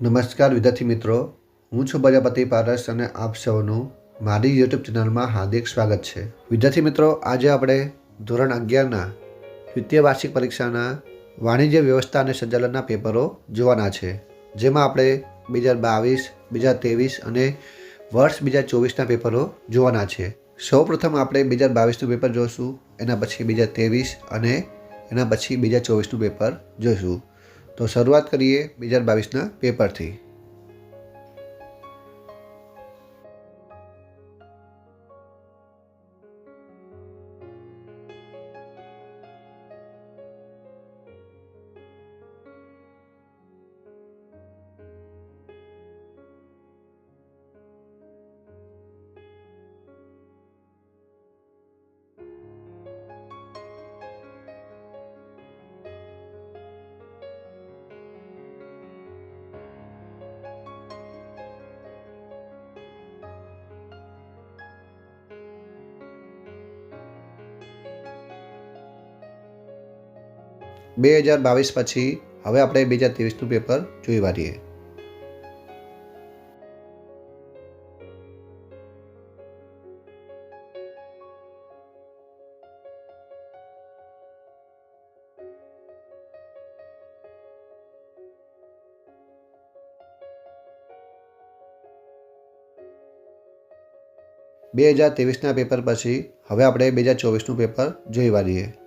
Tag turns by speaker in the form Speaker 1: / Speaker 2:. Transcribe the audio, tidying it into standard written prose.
Speaker 1: નમસ્કાર વિદ્યાર્થી મિત્રો, હું છું પ્રજાપતિ પારસ અને આપ સૌનું મારી યુટ્યુબ ચેનલમાં હાર્દિક સ્વાગત છે। વિદ્યાર્થી મિત્રો, આજે આપણે ધોરણ 11ના દ્વિતીય વાર્ષિક પરીક્ષાના વાણિજ્ય વ્યવસ્થા અને સંચાલનના પેપરો જોવાના છે, જેમાં આપણે 2022, 2023 અને વર્ષ 2024ના પેપરો જોવાના છે। સૌપ્રથમ આપણે 2022નું પેપર જોઈશું, એના પછી 2023 અને એના પછી 2024નું પેપર જોઈશું। તો શરૂઆત કરીએ 2022ના પેપરથી। બે 2022 પછી હવે આપણે 2023નું પેપર જોઈ વાળીએ। બે 2023ના પેપર પછી હવે આપણે 2024નું પેપર જોઈ વાળીએ।